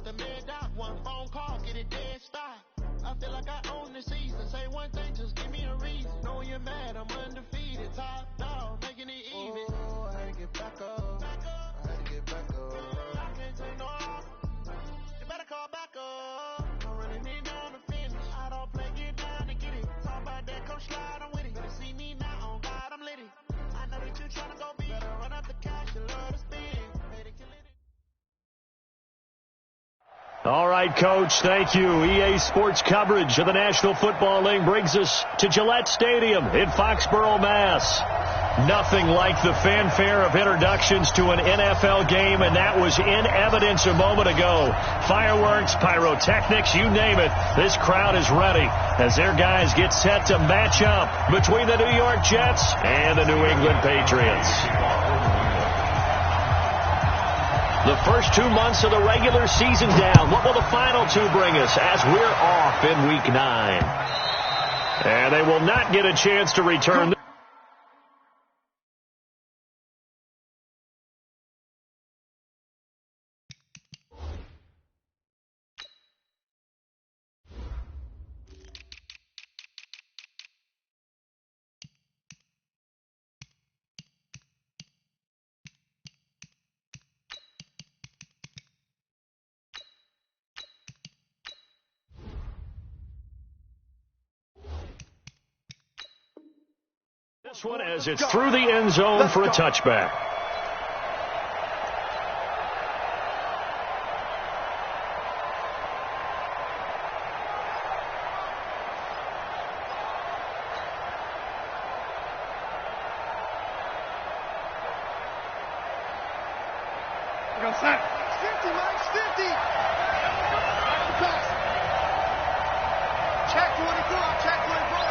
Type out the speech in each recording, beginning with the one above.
the mid-dot, one phone call, get it dead stop. I feel like I own the season. Say one thing, just give me a reason. Know you're mad, I'm undefeated. Top dog, making it even. Oh, I had to get back up. I had to get back up. I can't take no off. You better call back up. I'm running it down to finish. I don't play, get down to get it. Talk about that, come slide, I'm with it. Better see me now, on God, I'm litty. I know that you tryna go be. Better run up the cash, you love to spin. Better kill it. All right, Coach, thank you. EA Sports coverage of the National Football League brings us to Gillette Stadium in Foxborough, Mass. Nothing like the fanfare of introductions to an NFL game, and that was in evidence a moment ago. Fireworks, pyrotechnics, you name it. This crowd is ready as their guys get set to match up between the New York Jets and the New England Patriots. The first 2 months of the regular season down. What will the final two bring us as we're off in Week 9? And they will not get a chance to return. This one as it's through the end zone for a touchback. Go set. 50, Mike, 50. Check 24, check 24.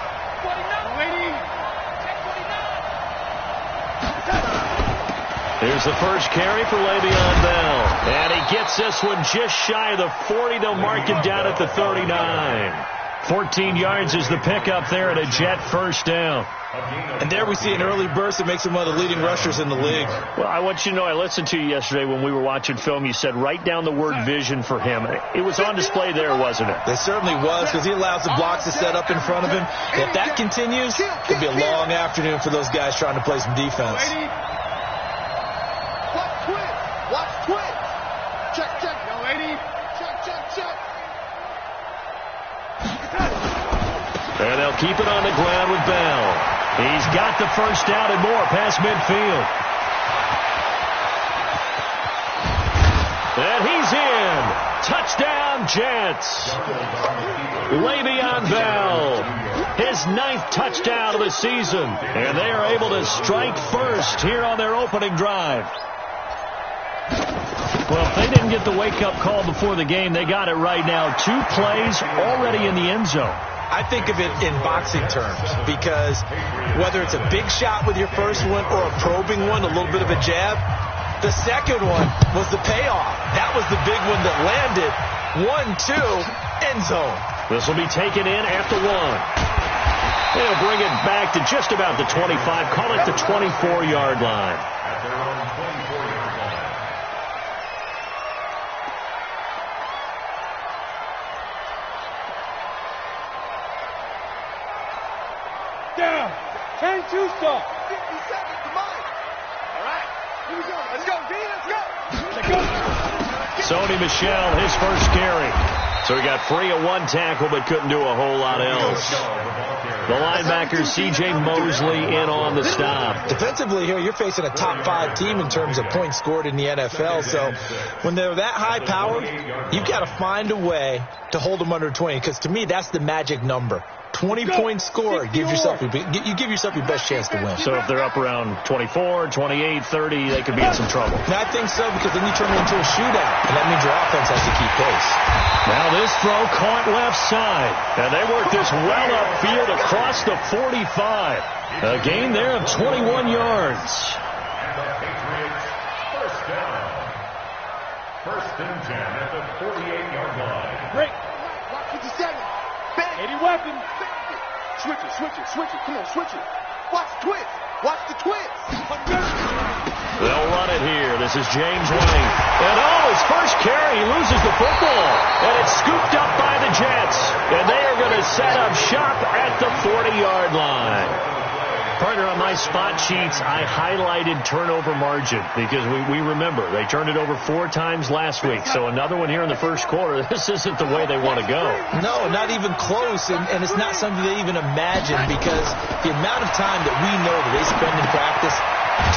49. Waiting. Here's the first carry for Le'Veon Bell. And he gets this one just shy of the 40. They'll mark him down at the 39. 14 yards is the pickup there and a Jet first down. And there we see an early burst that makes him one of the leading rushers in the league. Well, I want you to know, I listened to you yesterday when we were watching film. You said write down the word vision for him. It was on display there, wasn't it? It certainly was, because he allows the blocks to set up in front of him. If that continues, it'll be a long afternoon for those guys trying to play some defense. Watch twitch. Check, check. Yo, lady. Check, check, check. And they'll keep it on the ground with Bell. He's got the first down and more past midfield. And he's in. Touchdown, Jets. Le'Veon Bell, his 9th touchdown of the season. And they are able to strike first here on their opening drive. Well, if they didn't get the wake-up call before the game, they got it right now. 2 plays already in the end zone. I think of it in boxing terms, because whether it's a big shot with your first one or a probing one, a little bit of a jab, the second one was the payoff. That was the big one that landed. 1-2, end zone. This will be taken in after 1. They'll bring it back to just about the 25. Call it the 24-yard line. Down. 10-2 stop. 50 seconds to mine. All right. Here we go. Let's go, D. Let's go. Sony Michel, his first carry. So he got free of 1 tackle, but couldn't do a whole lot else. The linebacker, C.J. Mosley, in on the stop. Defensively here, you're facing a top 5 team in terms of points scored in the NFL. So when they're that high-powered, you've got to find a way to hold them under 20, because to me, that's the magic number. 20 points scored, you give yourself your best chance to win. So if they're up around 24, 28, 30, they could be in some trouble. And I think so, because then you turn it into a shootout, and that means your offense has to keep pace. Now this throw caught left side, and they work this well upfield across the 45. A gain there of 21 yards. First down. First and 10 at the 48-yard line. Break. Watch 57. 80 weapon. Switch it. Come on, switch it. Watch the twist. They'll run it here. This is James White. And his first carry, he loses the football. And it's scooped up by the Jets. And they are going to set up shop at the 40-yard line. Partner, on my spot sheets, I highlighted turnover margin because we remember they turned it over 4 times last week. So another one here in the first quarter. This isn't the way they want to go. No, not even close, and it's not something they even imagine because the amount of time that we know that they spend in practice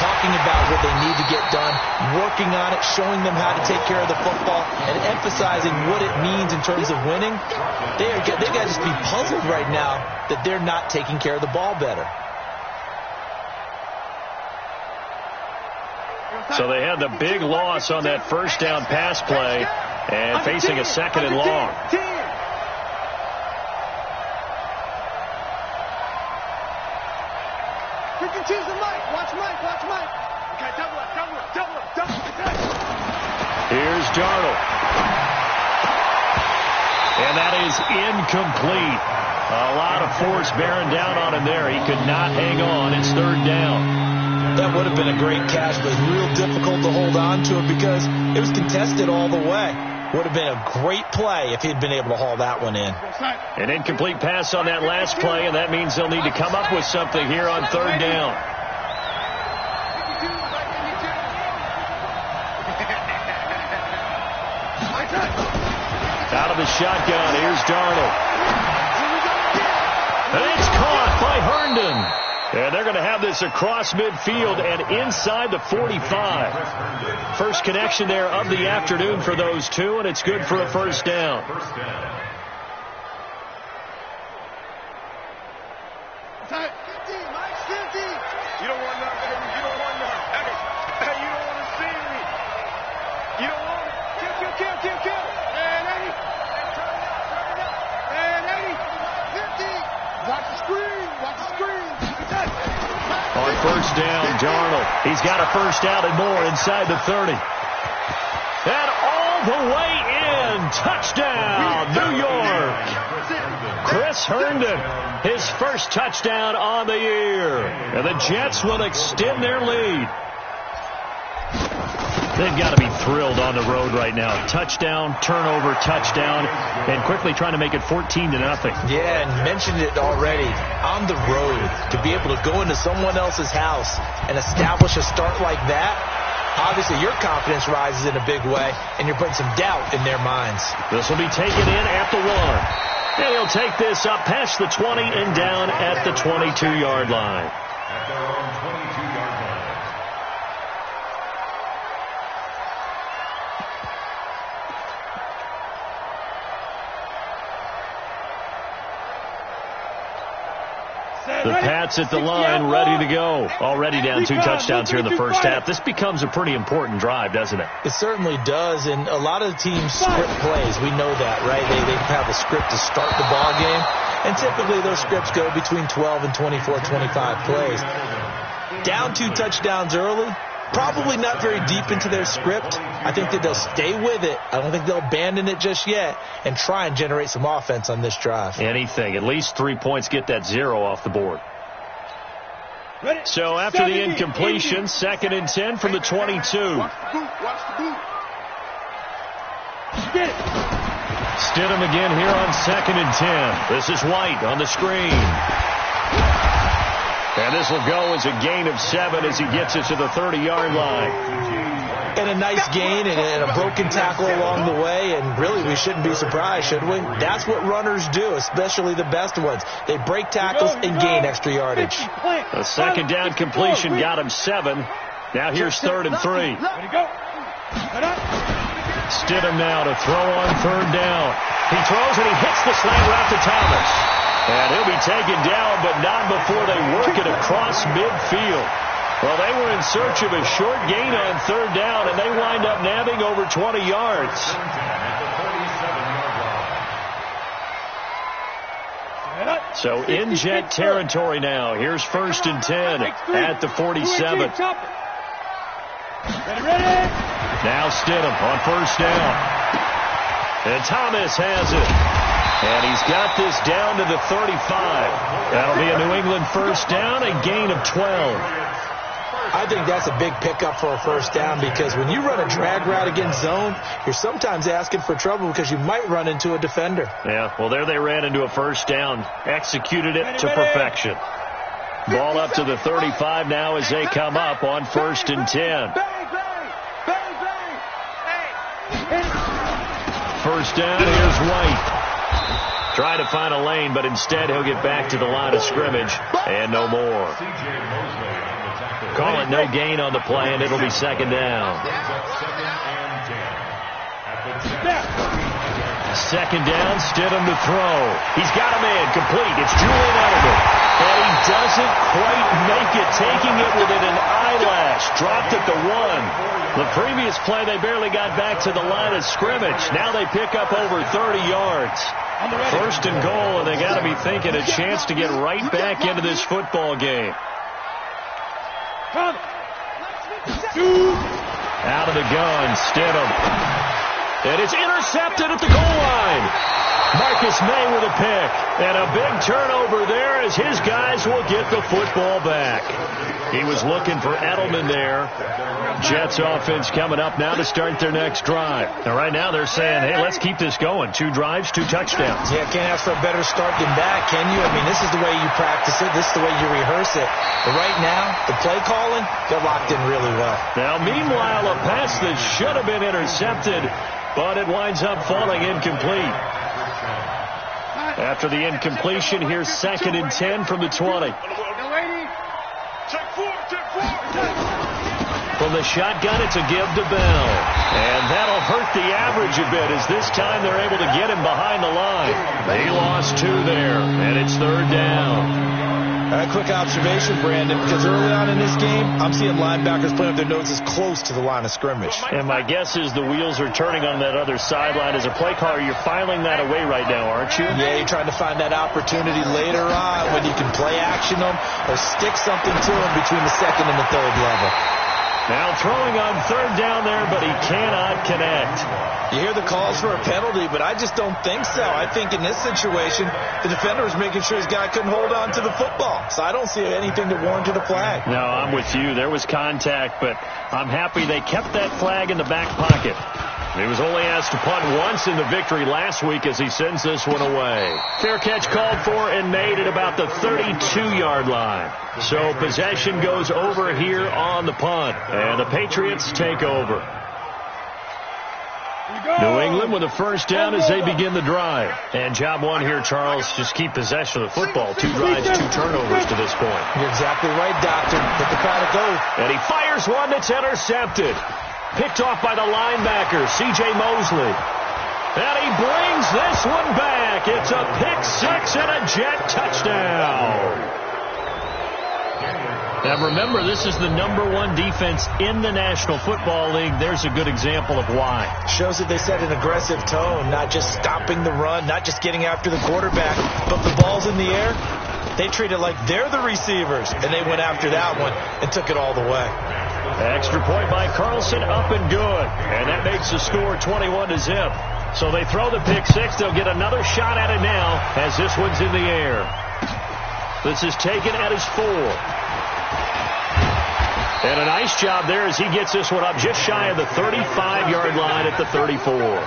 talking about what they need to get done, working on it, showing them how to take care of the football, and emphasizing what it means in terms of winning, they got to just be puzzled right now that they're not taking care of the ball better. So they had the big loss on that first down pass play and facing a 2nd and long. Freaking choose the Mike. Watch Mike. Okay, double up. Here's Darnold. And that is incomplete. A lot of force bearing down on him there. He could not hang on. It's 3rd down. That would have been a great catch, but real difficult to hold on to it because it was contested all the way. Would have been a great play if he'd been able to haul that one in. An incomplete pass on that last play, and that means they'll need to come up with something here on 3rd down. Out of the shotgun, here's Darnold. And it's caught by Herndon. And they're going to have this across midfield and inside the 45. First connection there of the afternoon for those two, and it's good for a 1st down. You don't want none, baby. You don't want none. Hey, you don't want to see me. You don't want it. Kill. And 80. And 80. 50. Watch the screen. On 1st down, Darnold. He's got a 1st down and more inside the 30. And all the way in. Touchdown, New York. Chris Herndon, his first touchdown on the year. And the Jets will extend their lead. They've got to be thrilled on the road right now. Touchdown, turnover, touchdown, and quickly trying to make it 14-0. Yeah, and mentioned it already. On the road, to be able to go into someone else's house and establish a start like that, obviously your confidence rises in a big way, and you're putting some doubt in their minds. This will be taken in at the 1. And he'll take this up past the 20 and down at the 22-yard line. At their own 22-yard line. The Pats at the line, ready to go. Already down 2 touchdowns here in the first half. This becomes a pretty important drive, doesn't it? It certainly does, and a lot of the teams script plays. We know that, right? They have a script to start the ball game, and typically those scripts go between 12 and 24, 25 plays. Down 2 touchdowns early, probably not very deep into their script. I think that they'll stay with it. I don't think they'll abandon it just yet and try and generate some offense on this drive. Anything. At least 3 points, get that 0 off the board. So after the incompletion, 2nd and 10 from the 22. Stidham again here on 2nd and 10. This is White on the screen. And this will go as a gain of 7 as he gets it to the 30-yard line. And a nice gain and a broken tackle along the way, and really we shouldn't be surprised, should we? That's what runners do, especially the best ones. They break tackles and gain extra yardage. A 2nd down completion got him 7. Now here's 3rd and 3. Stidham now to throw on 3rd down. He throws and he hits the slant route to Thomas. And he'll be taken down, but not before they work it across midfield. Well, they were in search of a short gain on 3rd down, and they wind up nabbing over 20 yards. So in Jet territory now. Here's 1st and 10 at the 47. Now Stidham on 1st down. And Thomas has it. And he's got this down to the 35. That'll be a New England 1st down, a gain of 12. I think that's a big pickup for a first down because when you run a drag route against zone, you're sometimes asking for trouble because you might run into a defender. Yeah, well, there they ran into a first down. Executed it to perfection. Ball up to the 35 now as they come up on 1st and 10. First down, here's White. Try to find a lane, but instead he'll get back to the line of scrimmage and no more. Call it no gain on the play, and it'll be 2nd down. 2nd down, Stidham to throw. He's got a man complete. It's Julian Edelman. And he doesn't quite make it, taking it within an eyelash. Dropped at the 1. The previous play, they barely got back to the line of scrimmage. Now they pick up over 30 yards. 1st and goal, and they got to be thinking a chance to get right back into this football game. Out of the gun, Stidham. And it's intercepted at the goal line. Marcus May with a pick. And a big turnover there as his guys will get the football back. He was looking for Edelman there. Jets offense coming up now to start their next drive. Now, right now they're saying, hey, let's keep this going. 2 drives, 2 touchdowns. Yeah, can't ask for a better start than that, can you? I mean, this is the way you practice it. This is the way you rehearse it. But right now, the play calling, they're locked in really well. Now, meanwhile, a pass that should have been intercepted, but it winds up falling incomplete. After the incompletion, here's 2nd and 10 from the 20. From the shotgun, it's a give to Bell. And that'll hurt the average a bit as this time they're able to get him behind the line. They lost 2 there, and it's 3rd down. A quick observation, Brandon, because early on in this game, I'm seeing linebackers playing with their noses close to the line of scrimmage. And my guess is the wheels are turning on that other sideline. As a play caller, you're filing that away right now, aren't you? Yeah, you're trying to find that opportunity later on when you can play action them or stick something to them between the 2nd and the 3rd level. Now throwing on 3rd down there, but he cannot connect. You hear the calls for a penalty, but I just don't think so. I think in this situation, the defender was making sure his guy couldn't hold on to the football. So I don't see anything to warrant a flag. No, I'm with you. There was contact, but I'm happy they kept that flag in the back pocket. He was only asked to punt once in the victory last week as he sends this one away. Fair catch called for and made at about the 32-yard line. So possession goes over here on the punt, and the Patriots take over. New England with a first down as they begin the drive. And job 1 here, Charles, just keep possession of the football. 2 drives, 2 turnovers to this point. You're exactly right, Doctor. Let the crowd go. And he fires one that's intercepted. Picked off by the linebacker, C.J. Mosley. And he brings this one back. It's a pick-6 and a Jet touchdown. Now remember, this is the #1 defense in the National Football League. There's a good example of why. Shows that they set an aggressive tone, not just stopping the run, not just getting after the quarterback, but the ball's in the air. They treat it like they're the receivers, and they went after that one and took it all the way. Extra point by Carlson, up and good. And that makes the score 21-0. So they throw the pick-6. They'll get another shot at it now as this one's in the air. This is taken at his 4. And a nice job there as he gets this one up just shy of the 35-yard line at the 34.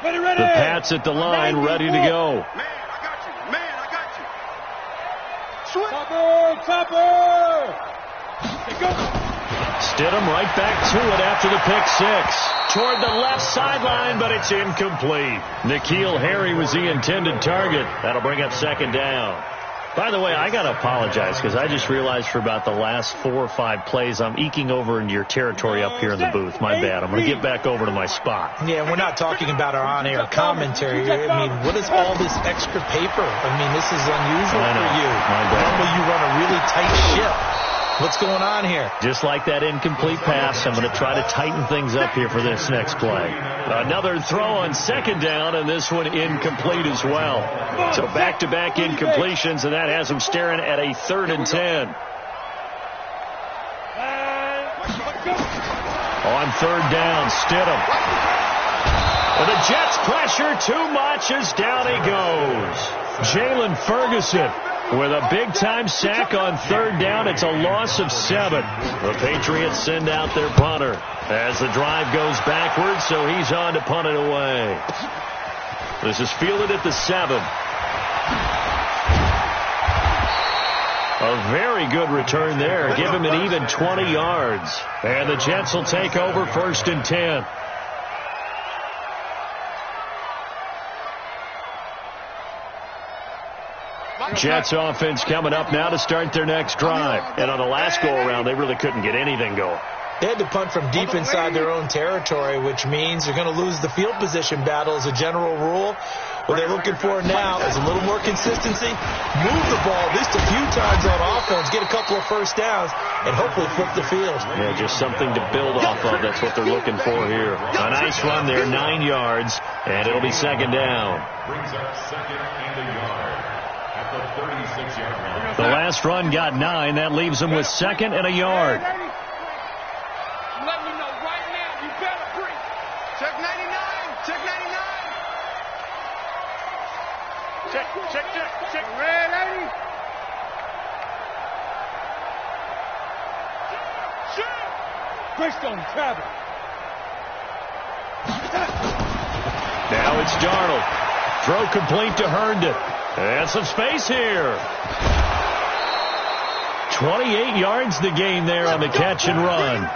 Ready. The Pats at the line, ready to go. Man, I got you. Topper. Here goes. Stidham right back to it after the pick-6. Toward the left sideline, but it's incomplete. N'Keal Harry was the intended target. That'll bring up 2nd down. By the way, I got to apologize because I just realized for about the last 4 or 5 plays, I'm eking over into your territory up here in the booth. My bad. I'm going to get back over to my spot. Yeah, we're not talking about our on-air commentary. I mean, what is all this extra paper? I mean, this is unusual for you. My bad. Normally you run a really tight ship. What's going on here? Just like that incomplete pass, I'm going to try to tighten things up here for this next play. Another throw on 2nd down, and this one incomplete as well. So back-to-back incompletions, and that has them staring at a 3rd and 10. On third down, Stidham. And the Jets pressure too much as down he goes. Jalen Ferguson with a big-time sack on third down. It's a loss of 7. The Patriots send out their punter as the drive goes backwards, so he's on to punt it away. This is fielded at the 7. A very good return there. Give him an even 20 yards. And the Jets will take over 1st and 10. Jets offense coming up now to start their next drive. And on the last go-around, they really couldn't get anything going. They had to punt from deep inside their own territory, which means they're going to lose the field position battle as a general rule. What they're looking for now is a little more consistency, move the ball at least a few times on offense, get a couple of first downs, and hopefully flip the field. Yeah, just something to build off of. That's what they're looking for here. A nice run there, 9 yards, and it'll be 2nd down. Brings up 2nd and a yard at the 36-yard line. The last run got 9. That leaves them with 2nd and a yard. Let me know right now. You better breathe. Check 99. Check 99. Check. Red 80. Greystone travel. Now it's Darnold. Throw complete to Herndon. And some space here. 28 yards the gain there on the catch and run.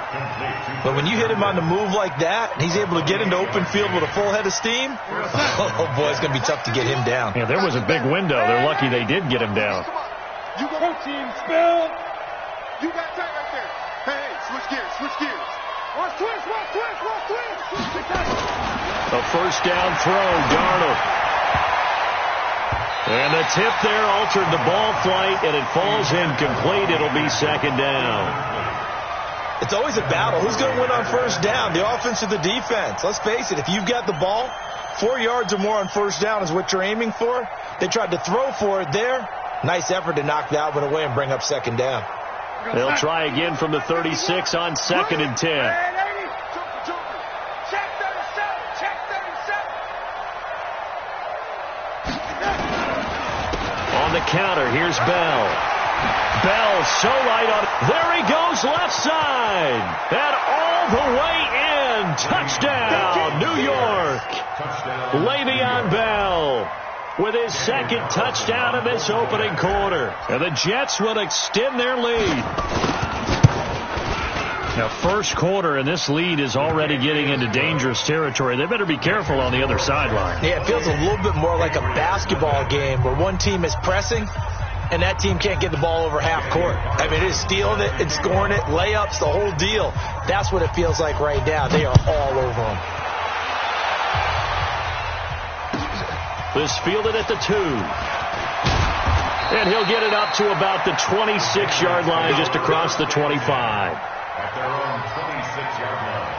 But when you hit him on the move like that, and he's able to get into open field with a full head of steam, oh boy, it's going to be tough to get him down. Yeah, there was a big window. They're lucky they did get him down. You got protein spill. You got time right there. Hey, switch gears. Watch twist. A first down throw, Darnold. And the tip there altered the ball flight, and it falls incomplete. It'll be 2nd down. It's always a battle. Who's going to win on first down, the offense or the defense? Let's face it, if you've got the ball, 4 yards or more on first down is what you're aiming for. They tried to throw for it there. Nice effort to knock that one away and bring up 2nd down. They'll try again from the 36 on 2nd and 10. On the counter, here's Bell. Bell so light on it. There he goes, left side. And all the way in. Touchdown, New York. Le'Veon Bell with his 2nd touchdown of this opening quarter. And the Jets will extend their lead. Now, first quarter, and this lead is already getting into dangerous territory. They better be careful on the other sideline. Yeah, it feels a little bit more like a basketball game where one team is pressing and that team can't get the ball over half court. I mean, it is stealing it and scoring it, layups, the whole deal. That's what it feels like right now. They are all over them. This fielded at the 2. And he'll get it up to about the 26-yard line, just across the 25. At their own 26-yard line.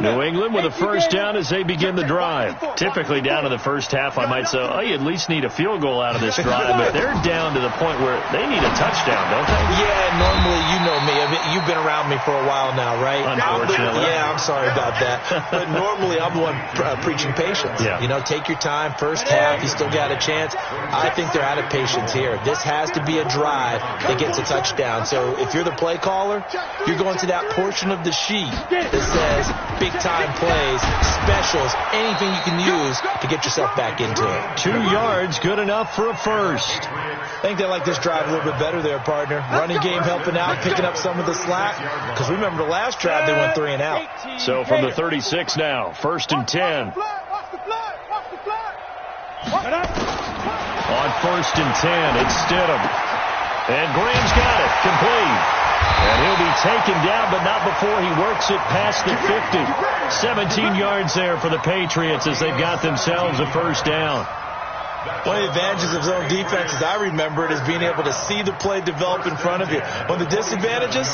New England with a first down as they begin the drive. Typically down in the first half, I might say, oh, you at least need a field goal out of this drive. But they're down to the point where they need a touchdown, don't they? Yeah, normally, you know me. I mean, you've been around me for a while now, right? Unfortunately. Yeah, I'm sorry about that. But normally, I'm the one preaching patience. Yeah. You know, take your time. First half, you still got a chance. I think they're out of patience here. This has to be a drive that gets a touchdown. So if you're the play caller, you're going to that portion of the sheet that says big-time plays, specials, anything you can use to get yourself back into it. 2 yards, good enough for a first. I think they like this drive a little bit better there, partner. Running game helping out, picking up some of the slack. Because remember, the last drive they went 3 and out. So from the 36 now, 1st and 10. On 1st and 10, it's Stidham. And Graham's got it, complete. And he'll be taken down, but not before he works it past the 50. 17 yards there for the Patriots as they've got themselves a first down. One of the advantages of zone defense, as I remember it, is being able to see the play develop in front of you. One of the disadvantages,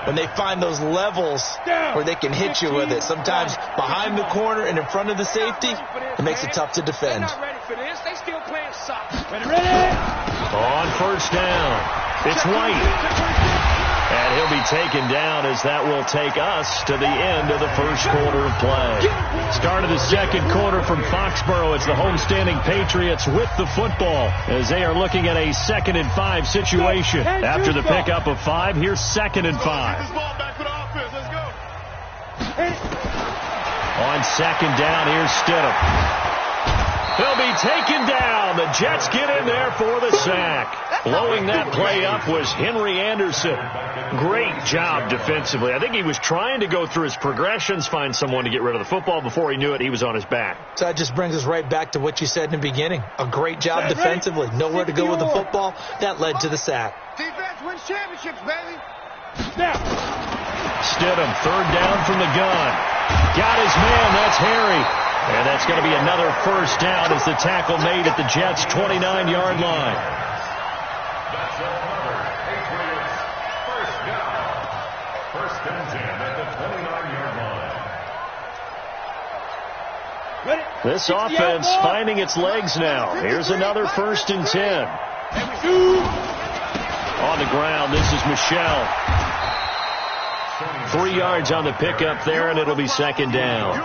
when they find those levels where they can hit you with it, sometimes behind the corner and in front of the safety, it makes it tough to defend. They still playing soccer. On first down, it's White. And he'll be taken down as that will take us to the end of the first quarter of play. Start of the second quarter from Foxborough. It's the homestanding Patriots with the football as they are looking at a 2nd and 5 situation. After the pickup of 5, here's 2nd and 5. On second down, here's Stidham. He'll be taken down. The Jets get in there for the sack. Blowing that play up was Henry Anderson. Great job defensively. I think he was trying to go through his progressions, find someone to get rid of the football. Before he knew it, he was on his back. So that just brings us right back to what you said in the beginning. A great job defensively. Nowhere to go with the football. That led to the sack. Defense wins championships, baby. Stidham, 3rd down from the gun. Got his man. That's Harry. And that's going to be another first down as the tackle made at the Jets' 29-yard line. That's another Patriots first down. 1st and 10 at the 29-yard line. This offense finding its legs now. Here's another 1st and 10. On the ground, this is Michel. 3 yards on the pickup there, and it'll be 2nd down.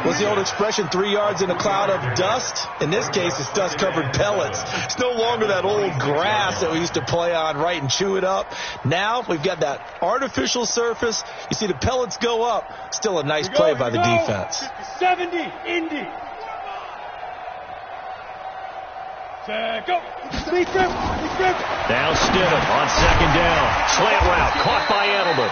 What's the old expression, 3 yards in a cloud of dust? In this case, it's dust-covered pellets. It's no longer that old grass that we used to play on, right, and chew it up. Now we've got that artificial surface. You see the pellets go up. Still a nice play by the defense. 70, Indy. Go. Now Stidham on 2nd down. Slant route caught by Edelman.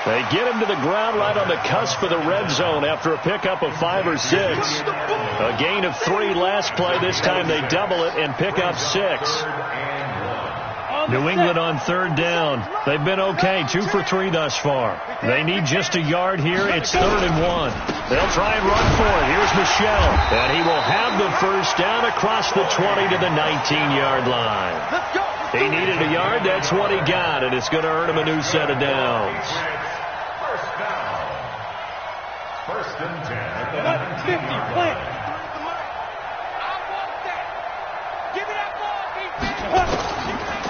They get him to the ground right on the cusp of the red zone after a pickup of 5 or 6. A gain of 3 last play. This time they double it and pick up 6. New England on 3rd down. They've been okay, 2 for 3 thus far. They need just a yard here. It's 3rd and 1. They'll try and run for it. Here's Michel. And he will have the first down across the 20 to the 19-yard line. He needed a yard. That's what he got, and it's going to earn him a new set of downs. 1st and 10 at the 19-yard line.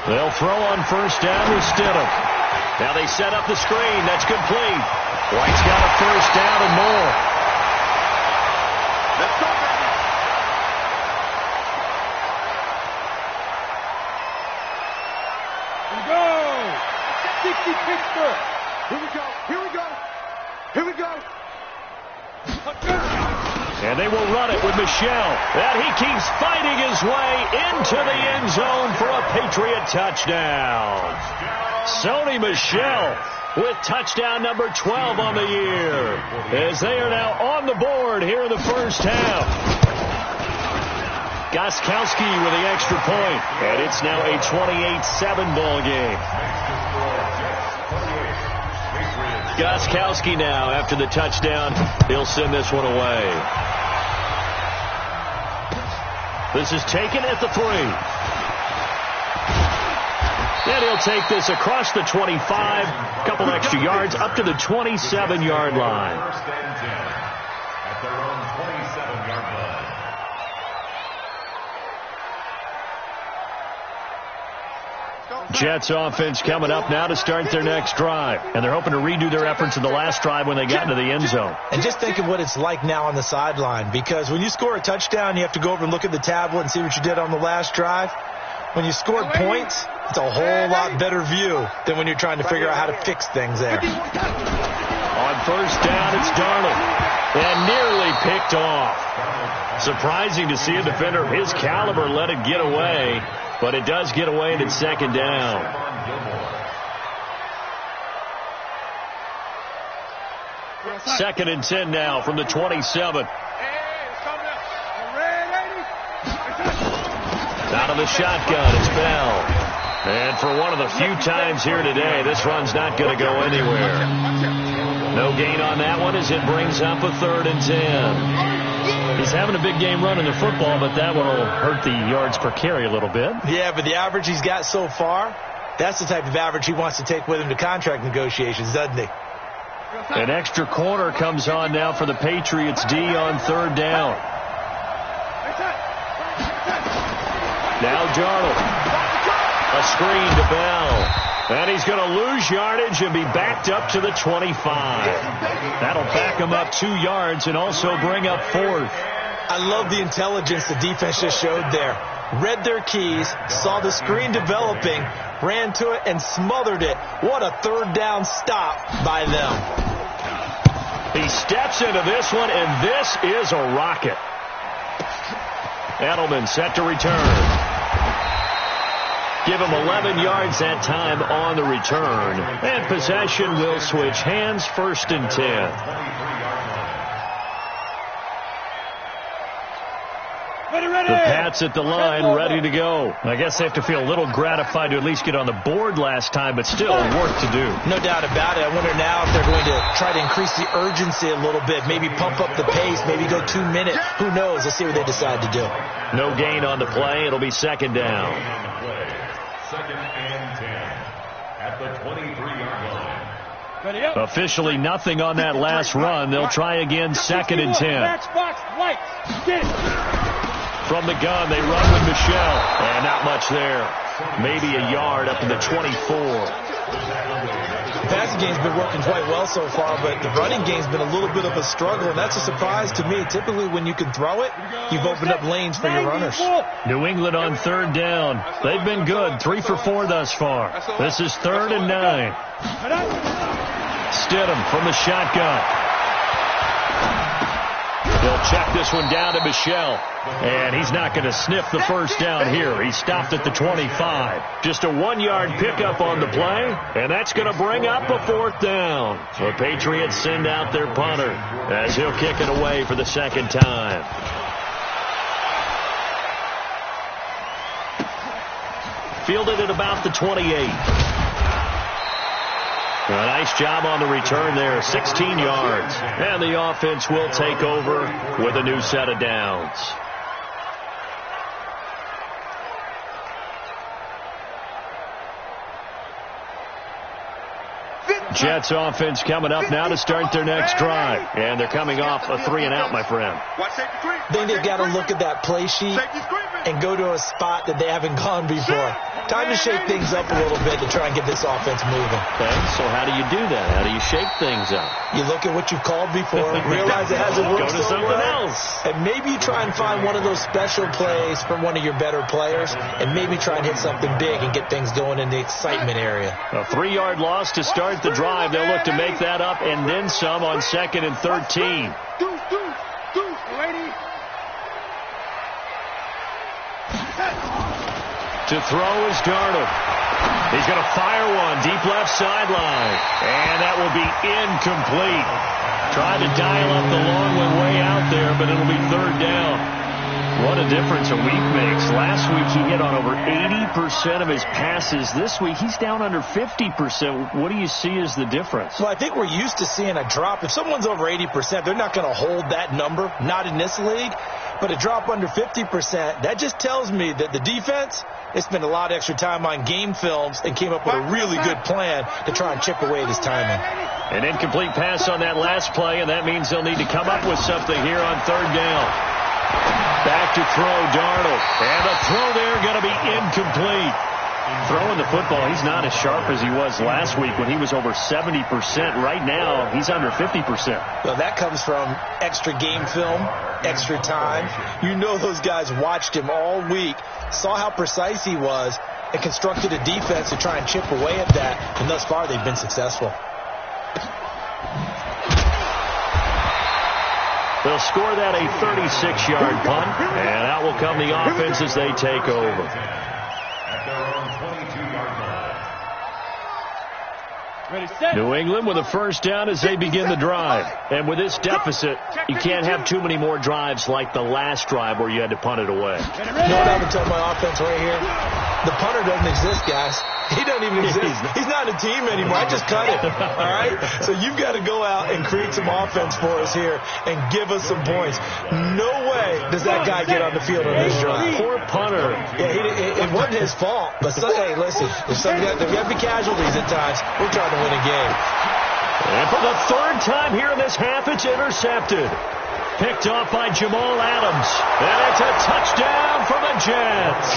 They'll throw on first down with Stidham. Now they set up the screen. That's complete. White's got a first down and more. Let's go, baby. Here we go. 60 Pittsburgh. Here we go. Here we go. Here we go. And they will run it with Michel. And he keeps fighting his way into the end zone for a Patriot touchdown. Sony Michel with touchdown number 12 on the year. As they are now on the board here in the first half. Gostkowski with the extra point. And it's now a 28-7 ball game. Gostkowski now, after the touchdown, he'll send this one away. This is taken at the 3. And he'll take this across the 25, a couple extra yards, up to the 27-yard line. 1st and 10 at their own 27-yard line. Jets offense coming up now to start their next drive. And they're hoping to redo their efforts in the last drive when they got into the end zone. And just think of what it's like now on the sideline, because when you score a touchdown, you have to go over and look at the tablet and see what you did on the last drive. When you scored points, it's a whole lot better view than when you're trying to figure out how to fix things there. On first down, it's Darnold. And nearly picked off. Surprising to see a defender of his caliber let it get away. But it does get away, and it's 2nd down. Second and 10 now from the 27. Out of the shotgun, it's Bell. And for one of the few times here today, this run's not going to go anywhere. No gain on that one as it brings up a 3rd and 10. He's having a big game running the football, but that one will hurt the yards per carry a little bit. Yeah, but the average he's got so far, that's the type of average he wants to take with him to contract negotiations, doesn't he? An extra corner comes on now for the Patriots D on 3rd down. Now Darnold. A screen to Bell. And he's going to lose yardage and be backed up to the 25. That'll back him up 2 yards and also bring up 4th. I love the intelligence the defense just showed there. Read their keys, saw the screen developing, ran to it, and smothered it. What a 3rd down stop by them. He steps into this one, and this is a rocket. Edelman set to return. Give him 11 yards that time on the return. And possession will switch hands, 1st and 10. The Pats at the line, ready to go. I guess they have to feel a little gratified to at least get on the board last time, but still work to do. No doubt about it. I wonder now if they're going to try to increase the urgency a little bit, maybe pump up the pace, maybe go 2 minutes. Who knows? Let's see what they decide to do. No gain on the play. It'll be 2nd down. 2nd and 10 at the 23-yard line. Officially nothing on that last run. They'll try again, 2nd and 10. From the gun, they run with Michel. And not much there. Maybe a yard up to the 24. The passing game's been working quite well so far, but the running game's been a little bit of a struggle, and that's a surprise to me. Typically, when you can throw it, you've opened up lanes for your runners. New England on 3rd down. They've been good, 3 for 4 thus far. This is 3rd and 9. Stidham from the shotgun. They'll check this one down to Michel. And he's not going to sniff the 1st down here. He stopped at the 25. Just a 1-yard pickup on the play. And that's going to bring up a 4th down. The Patriots send out their punter as he'll kick it away for the 2nd time. Fielded at about the 28. A nice job on the return there, 16 yards. And the offense will take over with a new set of downs. Jets offense coming up now to start their next drive. And they're coming off a 3-and-out, my friend. I think they've got to look at that play sheet and go to a spot that they haven't gone before. Time to shake things up a little bit to try and get this offense moving. Okay, so how do you do that? How do you shake things up? You look at what you've called before, realize it hasn't worked so something well, else. And maybe you try and find one of those special plays from one of your better players, and maybe try and hit something big and get things going in the excitement area. A 3-yard loss to start the drive. They'll look to make that up and then some on 2nd and 13. To throw is Darnold. He's going to fire one deep left sideline. And that will be incomplete. Tried to dial up the long one way out there, but it'll be 3rd down. What a difference a week makes. Last week he hit on over 80% of his passes. This week he's down under 50%. What do you see as the difference? Well, I think we're used to seeing a drop. If someone's over 80%, they're not going to hold that number. Not in this league. But a drop under 50%, that just tells me that the defense, they spent a lot of extra time on game films and came up with a really good plan to try and chip away at his timing. An incomplete pass on that last play, and that means they'll need to come up with something here on 3rd down. Back to throw, Darnold. And the throw there going to be incomplete. Throwing the football, he's not as sharp as he was last week when he was over 70%. Right now, he's under 50%. Well, that comes from extra game film, extra time. You know those guys watched him all week, saw how precise he was, and constructed a defense to try and chip away at that. And thus far, they've been successful. They'll score that a 36-yard punt, and out will come the offense as they take over. New England with a 1st down as they begin the drive. And with this deficit, you can't have too many more drives like the last drive where you had to punt it away. You know what I would tell my offense right here? The punter doesn't exist, guys. He doesn't even exist. He's not a team anymore. I just cut him. All right? So you've got to go out and create some offense for us here and give us some points. No way does that guy get on the field on this drive. Poor punter. Yeah, it wasn't his fault. But, hey, listen, there's got to be casualties at times. We're trying to win a game. And for the third time here in this half, it's intercepted. Picked off by Jamal Adams. And it's a touchdown for the Jets.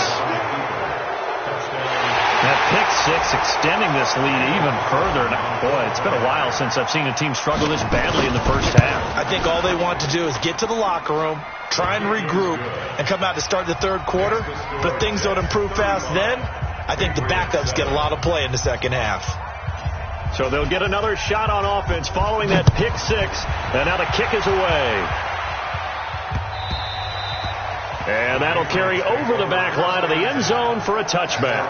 That pick six extending this lead even further. And boy, it's been a while since I've seen a team struggle this badly in the first half. I think all they want to do is get to the locker room, try and regroup, and come out to start the third quarter. But if things don't improve fast then, I think the backups get a lot of play in the second half. So they'll get another shot on offense following that pick six. And now the kick is away. And that'll carry over the back line of the end zone for a touchback.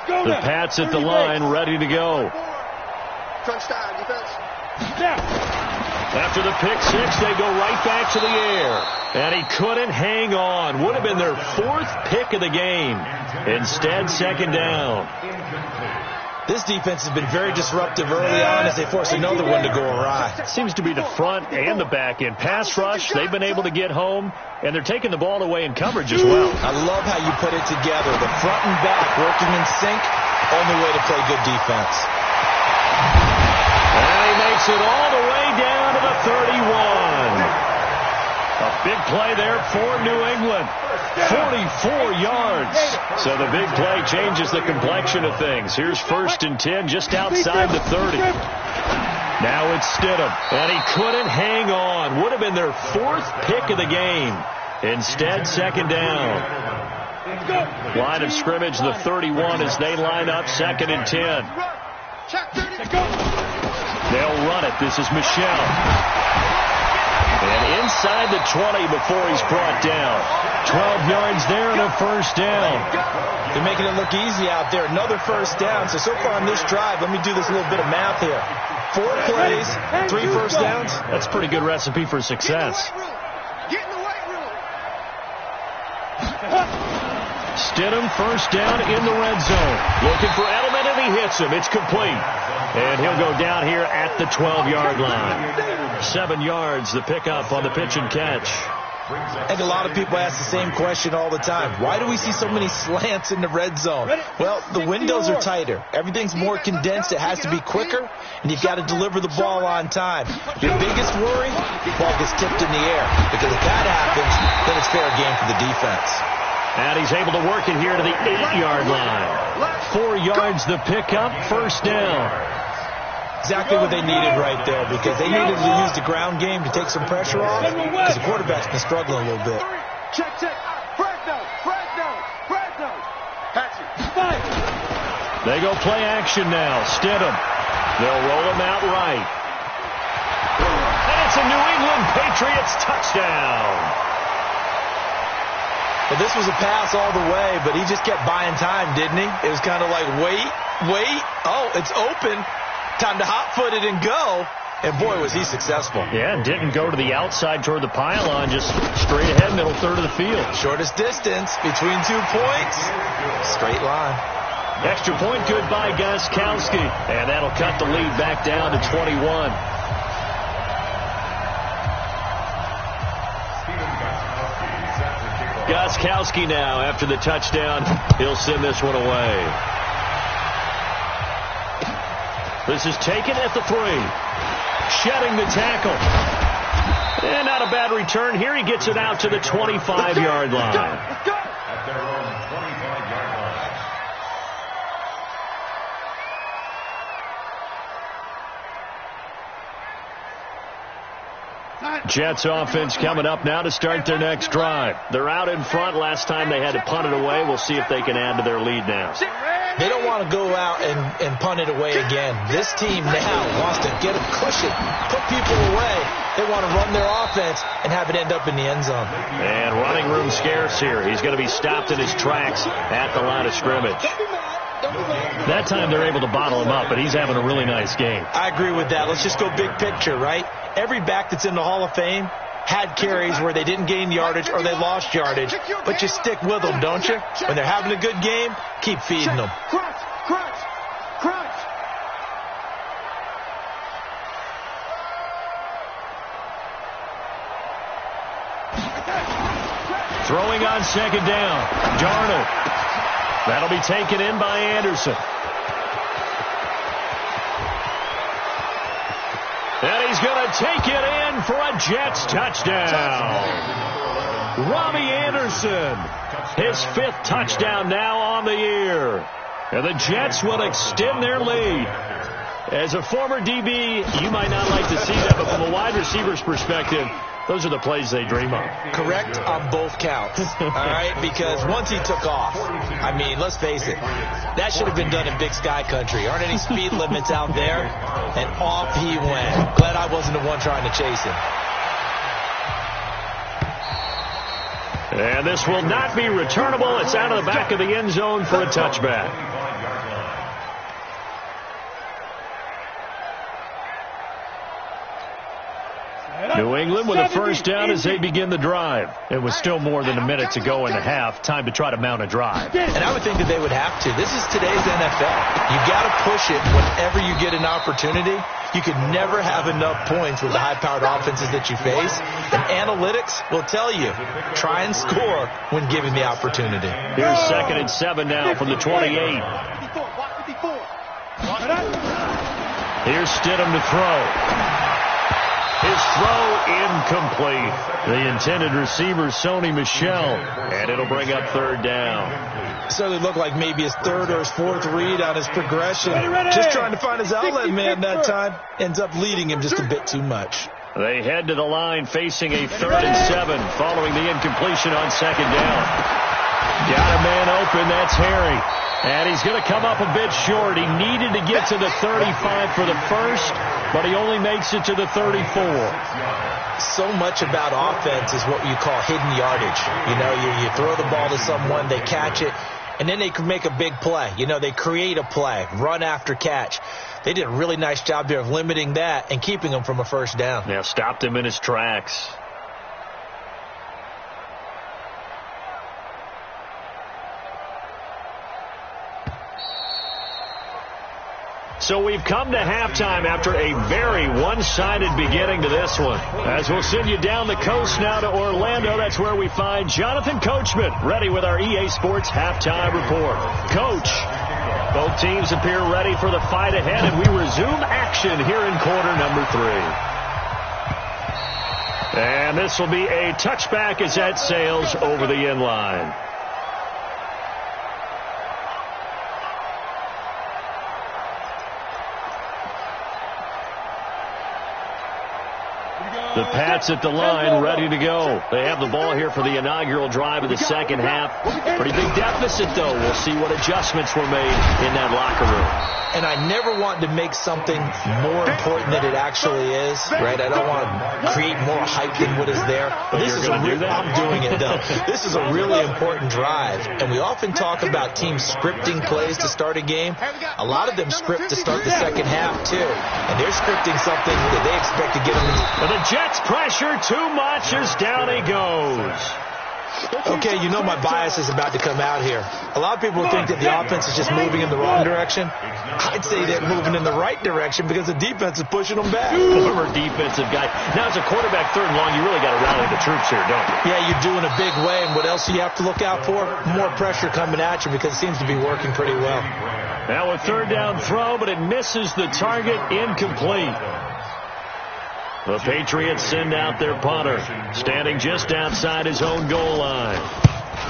The Pats at the line, ready to go. Crunch time, defense. After the pick six, they go right back to the air. And he couldn't hang on. Would have been their fourth pick of the game. Instead, second down. This defense has been very disruptive early on as they force another one to go awry. Seems to be the front and the back end. Pass rush, they've been able to get home, and they're taking the ball away in coverage as well. I love how you put it together. The front and back working in sync, only way to play good defense. And he makes it all the way down to the 31. A big play there for New England. 44 yards. So the big play changes the complexion of things. Here's 1st and 10 just outside the 30. Now it's Stidham. And he couldn't hang on. Would have been their fourth pick of the game. Instead, second down. Line of scrimmage, the 31 as they line up 2nd and 10. They'll run it. This is Michel. And inside the 20 before he's brought down. 12 yards there and a first down. They're making it look easy out there. Another first down. So far on this drive, let me do this little bit of math here. 4 plays, 3 first downs. That's a pretty good recipe for success. Get in the weight room. Stidham first down in the red zone. Looking for Edelman, and he hits him. It's complete. And he'll go down here at the 12-yard line. 7 yards, the pickup on the pitch and catch. I think a lot of people ask the same question all the time. Why do we see so many slants in the red zone? Well, the windows are tighter. Everything's more condensed. It has to be quicker, and you've got to deliver the ball on time. Your biggest worry, the ball gets tipped in the air. Because if that happens, then it's fair game for the defense. And he's able to work it here to the 8-yard line. 4 yards the pickup, first down. Exactly what they needed right there, because they needed to use the ground game to take some pressure off, because the quarterback's been struggling a little bit. Check. Fresno. They go play action now. Stidham. They'll roll him out right. And it's a New England Patriots touchdown. Well, this was a pass all the way, but he just kept buying time, didn't he? It was kind of like, wait. Oh, it's open. Time to hot-foot it and go. And, boy, was he successful. Yeah, didn't go to the outside toward the pylon, just straight ahead, middle third of the field. Shortest distance between 2 points. Straight line. Extra point good by Gostkowski. And that'll cut the lead back down to 21. Gostkowski now, after the touchdown, he'll send this one away. This is taken at the 3. Shedding the tackle. And not a bad return here. He gets it out to the 25-yard line. Let's go. At their own 25-yard line. Jets offense coming up now to start their next drive. They're out in front. Last time they had to punt it away. We'll see if they can add to their lead now. They don't want to go out and punt it away again. This team now wants to get a cushion, put people away. They want to run their offense and have it end up in the end zone. And running room scarce here. He's going to be stopped in his tracks at the line of scrimmage. That time they're able to bottle him up, but he's having a really nice game. I agree with that. Let's just go big picture, right? Every back that's in the Hall of Fame had carries where they didn't gain yardage or they lost yardage, but you stick with them, don't you? When they're having a good game, keep feeding them. Throwing on second down. Darnold. That'll be taken in by Anderson. And he's going to take it in for a Jets touchdown. Robbie Anderson, his 5th touchdown now on the year. And the Jets will extend their lead. As a former DB, you might not like to see that, but from a wide receiver's perspective, those are the plays they dream of. Correct on both counts, all right? Because once he took off, I mean, let's face it, that should have been done in Big Sky country. Aren't any speed limits out there? And off he went. Glad I wasn't the one trying to chase him. And this will not be returnable. It's out of the back of the end zone for a touchback. New England with a first down as they begin the drive. It was still more than a minute to go in the half. Time to try to mount a drive. And I would think that they would have to. This is today's NFL. You got to push it whenever you get an opportunity. You could never have enough points with the high-powered offenses that you face. And analytics will tell you, try and score when given the opportunity. Here's 2nd and 7 now from the 28. Here's Stidham to throw. His throw incomplete. The intended receiver, Sony Michel, and it'll bring up 3rd down. Certainly looked like maybe his 3rd or his 4th read on his progression. Just trying to find his outlet man that time. Ends up leading him just a bit too much. They head to the line facing a 3rd and 7 following the incompletion on 2nd down. Got a man open. That's Harry. And he's going to come up a bit short. He needed to get to the 35 for the first, but he only makes it to the 34. So much about offense is what you call hidden yardage. You know, you throw the ball to someone, they catch it, and then they can make a big play. You know, they create a play, run after catch. They did a really nice job there of limiting that and keeping him from a first down. Yeah, stopped him in his tracks. So we've come to halftime after a very one-sided beginning to this one. As we'll send you down the coast now to Orlando, that's where we find Jonathan Coachman, ready with our EA Sports Halftime Report. Coach, both teams appear ready for the fight ahead, and we resume action here in quarter number 3. And this will be a touchback as that sails over the end line. The Pats at the line, ready to go. They have the ball here for the inaugural drive of the second half. Pretty big deficit, though. We'll see what adjustments were made in that locker room. And I never want to make something more important than it actually is, right? I don't want to create more hype than what is there. But this is I'm doing it, though. This is a really important drive. And we often talk about teams scripting plays to start a game. A lot of them script to start the second half, too. And they're scripting something that they expect to get them. But the Jets pressure too much as down he goes. Okay, you know my bias is about to come out here. A lot of people think that the offense is just moving in the wrong direction. I'd say they're moving in the right direction because the defense is pushing them back. Former defensive guy. Now, as a quarterback 3rd and long, you really got to rally the troops here, don't you? Yeah, you do in a big way. And what else do you have to look out for? More pressure coming at you because it seems to be working pretty well. Now a 3rd down throw, but it misses the target, incomplete. The Patriots send out their punter, standing just outside his own goal line.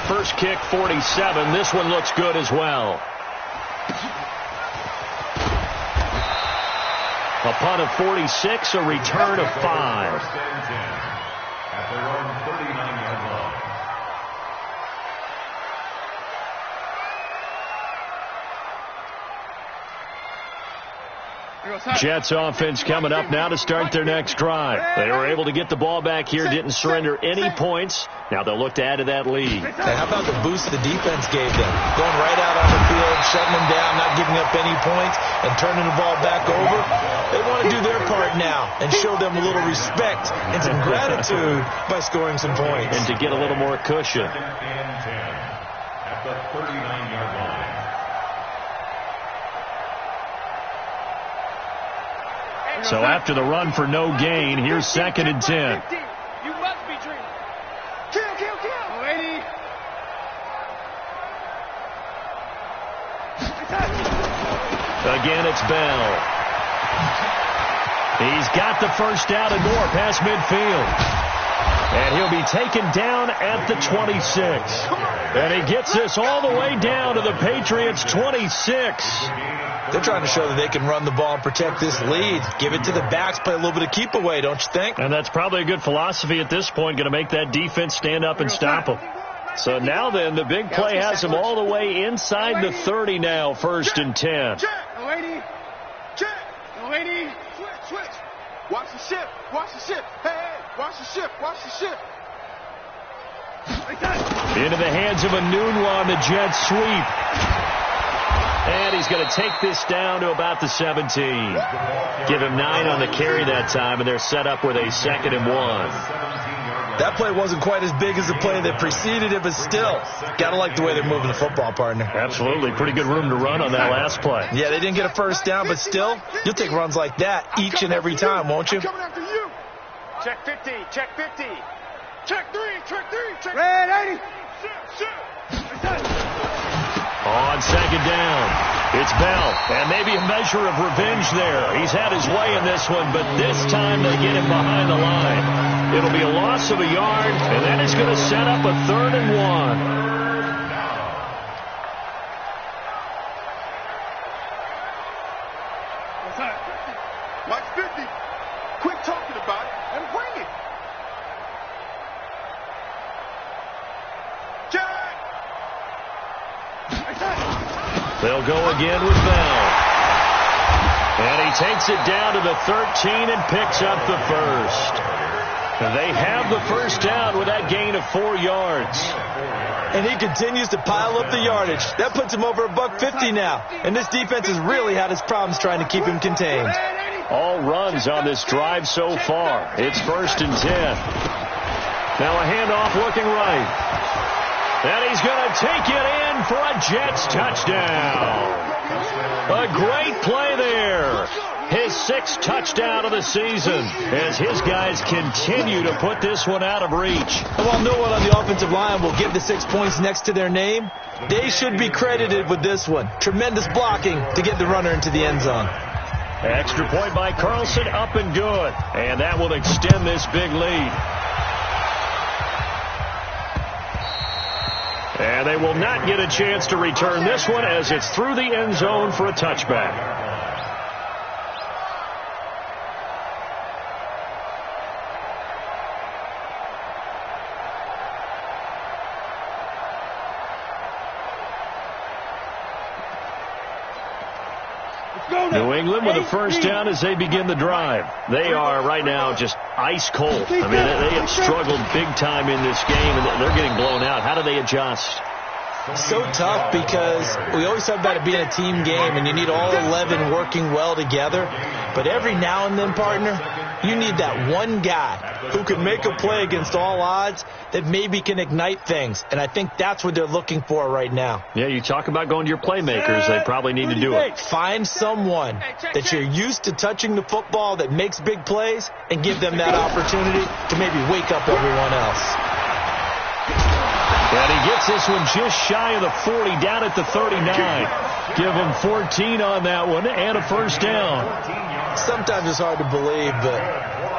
First kick, 47. This one looks good as well. A punt of 46, a return of 5. At their own 39-yard line. Jets offense coming up now to start their next drive. They were able to get the ball back here, didn't surrender any points. Now they'll look to add to that lead. And how about the boost the defense gave them? Going right out on the field, shutting them down, not giving up any points, and turning the ball back over. They want to do their part now and show them a little respect and some gratitude by scoring some points. And to get a little more cushion. At the 39-yard line. So after the run for no gain, here's 2nd and 10. You must be dreaming. Kill, kill, kill. Lady. Again, it's Bell. He's got the first down and more past midfield. And he'll be taken down at the 26. And he gets this all the way down to the Patriots' 26. They're trying to show that they can run the ball and protect this lead. Give it to the backs, play a little bit of keep away, don't you think? And that's probably a good philosophy at this point, going to make that defense stand up and stop them. So now then, the big play has them all the way inside the 30 now, 1st and 10. Check. Lady. Check. Lady. Switch. Watch the ship. Watch the ship. Hey. Watch the ship. Watch the ship. Into the hands of Enunwa on the Jets sweep. And he's going to take this down to about the 17. Give him 9 on the carry that time, and they're set up with a 2nd and 1. That play wasn't quite as big as the play that preceded it, but still, got to like the way they're moving the football, partner. Absolutely. Pretty good room to run on that last play. Yeah, they didn't get a first down, but still, you'll take runs like that each and every time, won't you? Coming after you. Check 50. Check 50. Check 3. Check 3. Check. Red 80. On 2nd down, it's Bell, and maybe a measure of revenge there. He's had his way in this one, but this time they get him behind the line. It'll be a loss of a yard, and that is going to set up a 3rd and 1. Watch 50. Quit talking about it and bring it. They'll go again with Bell. And he takes it down to the 13 and picks up the first. They have the first down with that gain of 4 yards. And he continues to pile up the yardage. That puts him over $150 now. And this defense has really had its problems trying to keep him contained. All runs on this drive so far. It's 1st and 10. Now a handoff looking right. And he's going to take it in for a Jets touchdown. A great play there. His 6th touchdown of the season as his guys continue to put this one out of reach. And while no one on the offensive line will give the 6 points next to their name, they should be credited with this one. Tremendous blocking to get the runner into the end zone. Extra point by Carlson, up and good. And that will extend this big lead. And they will not get a chance to return this one as it's through the end zone for a touchback. New England with a first down as they begin the drive. They are right now just ice cold. I mean, they have struggled big time in this game, and they're getting blown out. How do they adjust? So tough because we always talk about it being a team game, and you need all 11 working well together. But every now and then, partner, you need that one guy who can make a play against all odds that maybe can ignite things. And I think that's what they're looking for right now. Yeah, you talk about going to your playmakers. They probably need to do it. Find someone that you're used to touching the football that makes big plays and give them that opportunity to maybe wake up everyone else. And he gets this one just shy of the 40, down at the 39. Give him 14 on that one and a first down. Sometimes it's hard to believe, but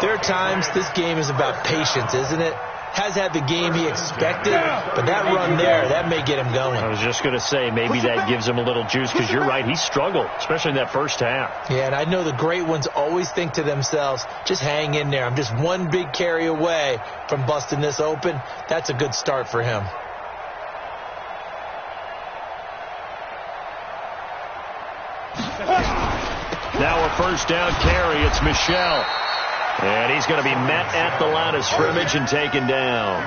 there are times this game is about patience, isn't it? Has had the game he expected, but that run there, that may get him going. I was just going to say, maybe that gives him a little juice, because you're right, he struggled, especially in that first half. Yeah, and I know the great ones always think to themselves, just hang in there. I'm just one big carry away from busting this open. That's a good start for him. Now a first down carry. It's Michel. And he's going to be met at the line of scrimmage and taken down.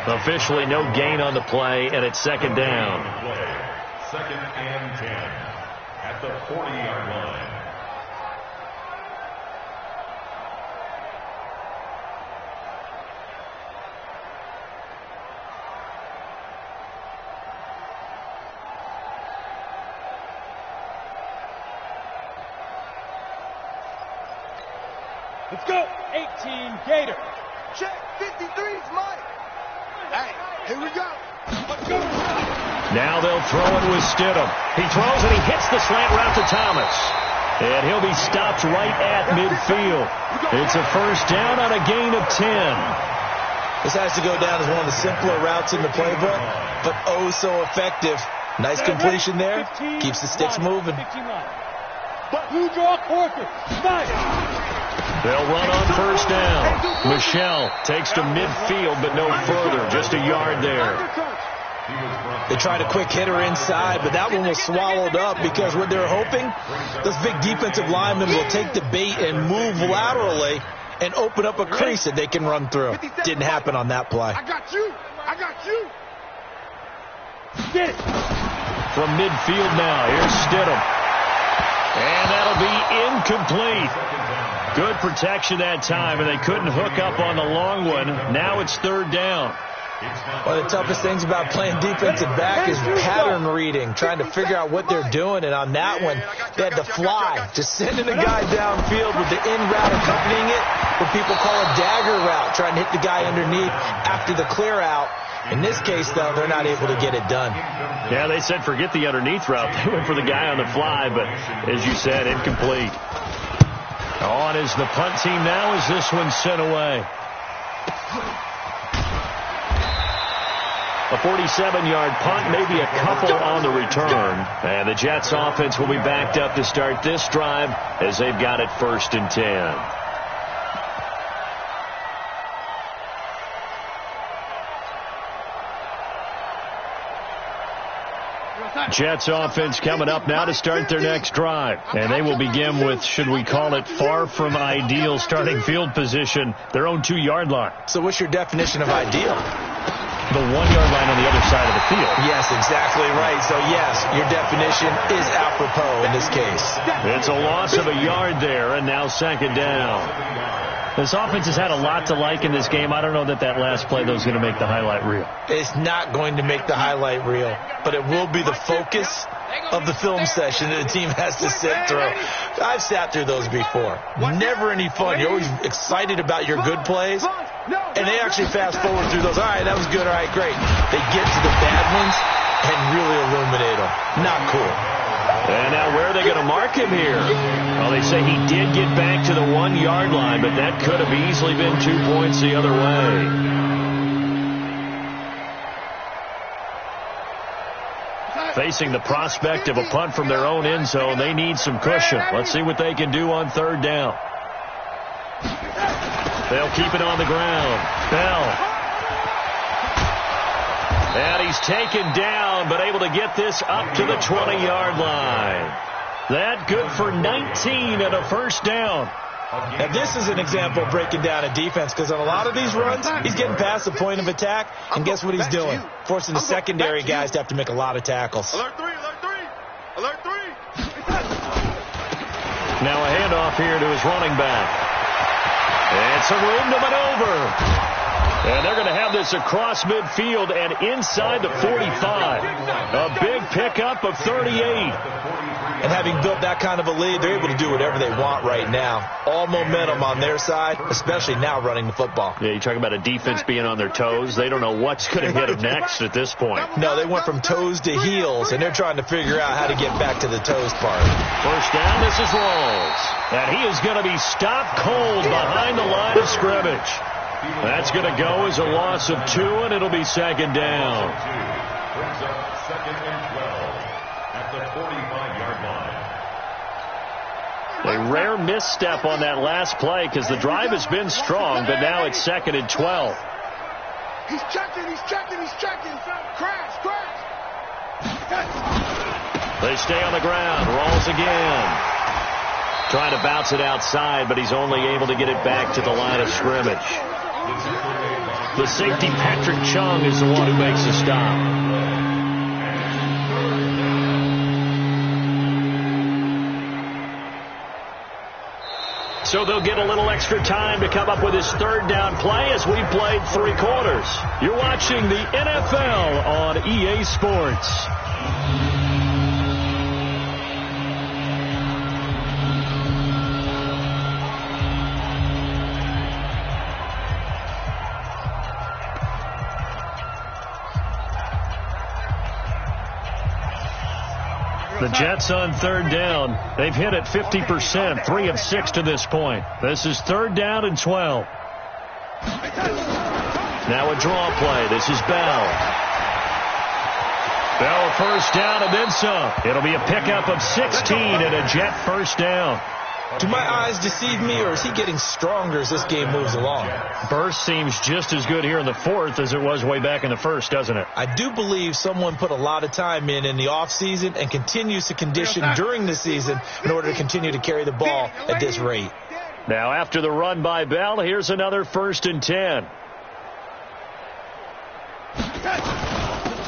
Officially no gain on the play, and it's second down. Second and 10 at the 40-yard line. Let's go. 18 Gator. Check. 53's Mike. Hey, here we go. Let's go. Now they'll throw it with Stidham. He throws and he hits the slant route to Thomas. And he'll be stopped right at midfield. It's a first down on a gain of 10. This has to go down as one of the simpler routes in the playbook, but oh so effective. Nice completion there. Keeps the sticks moving. You draw quarter. Nice. They'll run on first down. Michel takes to midfield, but no further. Just a yard there. They tried a quick hitter inside, but that one was swallowed up because what they're hoping, those big defensive linemen will take the bait and move laterally and open up a crease that they can run through. Didn't happen on that play. I got you. I got you. Get it. From midfield now, here's Stidham. And that'll be incomplete. Good protection that time, and they couldn't hook up on the long one. Now it's third down. One of the toughest things about playing defensive back is pattern reading, trying to figure out what they're doing. And on that one, they had to fly, just sending a guy downfield with the in route accompanying it, what people call a dagger route, trying to hit the guy underneath after the clear out. In this case, though, they're not able to get it done. Yeah, they said forget the underneath route. They went for the guy on the fly, but as you said, incomplete. On is the punt team now as this one's sent away. A 47-yard punt, maybe a couple on the return. And the Jets offense will be backed up to start this drive as they've got it first and 10. Jets offense coming up now to start their next drive. And they will begin with, should we call it, far from ideal starting field position, their own 2-yard line. So what's your definition of ideal? The 1-yard line on the other side of the field. Yes, exactly right. So, yes, your definition is apropos in this case. It's a loss of a yard there, and now second down. This offense has had a lot to like in this game. I don't know that last play, though, is going to make the highlight reel. It's not going to make the highlight reel, but it will be the focus of the film session that the team has to sit through. I've sat through those before. Never any fun. You're always excited about your good plays, and they actually fast forward through those. All right, that was good. All right, great. They get to the bad ones and really illuminate them. Not cool. And now where are they going to mark him here? Well, they say he did get back to the 1-yard line, but that could have easily been 2 points the other way. Facing the prospect of a punt from their own end zone, they need some cushion. Let's see what they can do on third down. They'll keep it on the ground. Bell. And he's taken down, but able to get this up to the 20-yard line. That good for 19 and a first down. Now, this is an example of breaking down a defense, because on a lot of these runs, he's getting past the point of attack, and guess what he's doing? Forcing the secondary guys to have to make a lot of tackles. Alert 3, alert 3, alert 3. Now a handoff here to his running back. And some room to maneuver. And they're going to have this across midfield and inside the 45. A big pickup of 38. And having built that kind of a lead, they're able to do whatever they want right now. All momentum on their side, especially now running the football. Yeah, you talk about a defense being on their toes. They don't know what's going to hit them next at this point. No, they went from toes to heels, and they're trying to figure out how to get back to the toes part. First down, this is Rawls. And he is going to be stopped cold behind the line of scrimmage. That's going to go as a loss of 2, and it'll be second down. Brings up second and 12 at the 45-yard line. A rare misstep on that last play because the drive has been strong, but now it's second and 12. He's checking, he's checking, he's checking. Crash, crash. They stay on the ground. Rawls again. Trying to bounce it outside, but he's only able to get it back to the line of scrimmage. The safety, Patrick Chung, is the one who makes the stop. So they'll get a little extra time to come up with his third down play as we played 3 quarters. You're watching the NFL on EA Sports. The Jets on third down. They've hit it 50%, 3 of 6 to this point. This is 3rd down and 12. Now a draw play. This is Bell. Bell first down and then some. It'll be a pickup of 16 and a Jet first down. Do my eyes deceive me, or is he getting stronger as this game moves along? Burst seems just as good here in the 4th as it was way back in the 1st, doesn't it? I do believe someone put a lot of time in the offseason and continues to condition during the season in order to continue to carry the ball at this rate. Now after the run by Bell, here's another 1st and 10.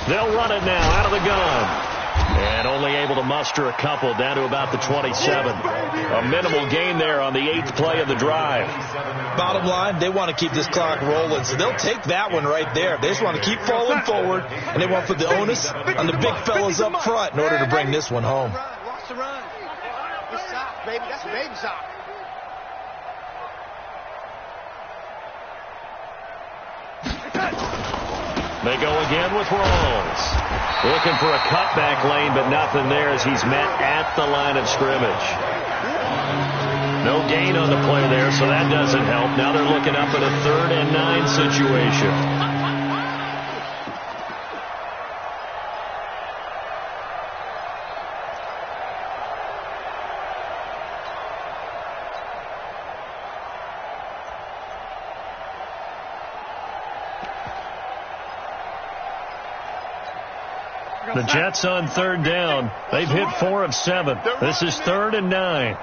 They'll run it now out of the gun. And only able to muster a couple down to about the 27. A minimal gain there on the 8th play of the drive. Bottom line, they want to keep this clock rolling, so they'll take that one right there. They just want to keep falling forward, and they want to put the onus on the big fellas up front in order to bring this one home. Watch the run. Good sock, baby. That's a baby sock. They go again with Rawls. Looking for a cutback lane, but nothing there as he's met at the line of scrimmage. No gain on the play there, so that doesn't help. Now they're looking up at a 3rd and 9 situation. The Jets on 3rd down. They've hit 4 of 7. This is 3rd and 9.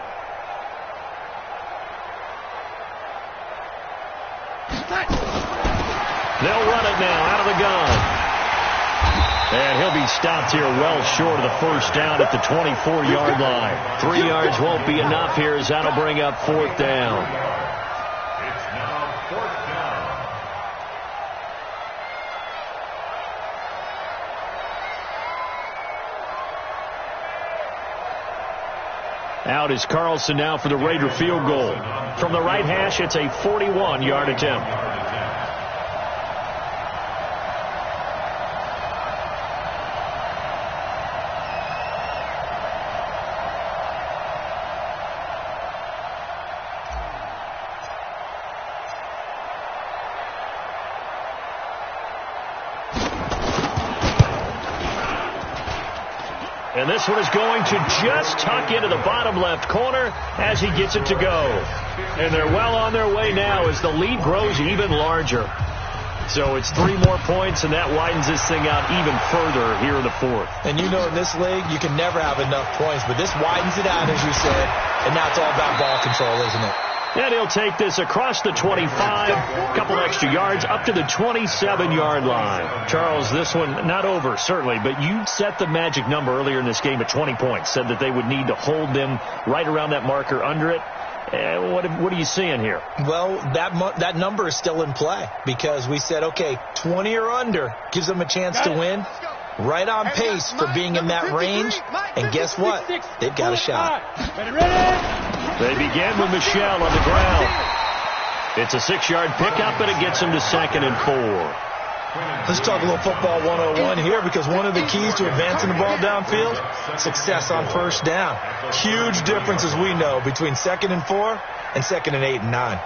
They'll run it now out of the gun. And he'll be stopped here well short of the 1st down at the 24-yard line. 3 yards won't be enough here as that'll bring up 4th down. It's now 4th down. Out is Carlson now for the Raider field goal. From the right hash, it's a 41-yard attempt. And this one is going to just tuck into the bottom left corner as he gets it to go. And they're well on their way now as the lead grows even larger. So it's 3 more points, and that widens this thing out even further here in the 4th. And you know in this league, you can never have enough points, but this widens it out, as you said, and now it's all about ball control, isn't it? And he'll take this across the 25, a couple extra yards, up to the 27-yard line. Charles, this one not over, certainly, but you set the magic number earlier in this game at 20 points, said that they would need to hold them right around that marker under it. What are you seeing here? Well, that number is still in play because we said, okay, 20 or under gives them a chance to win. Right on pace for being in that range. And guess what? They've got a shot. They begin with Michel on the ground. It's a 6-yard pickup, and it gets them to 2nd and 4. Let's talk a little football 101 here because one of the keys to advancing the ball downfield, success on 1st down. Huge difference, as we know, between 2nd and 4 and 2nd and 8 and 9.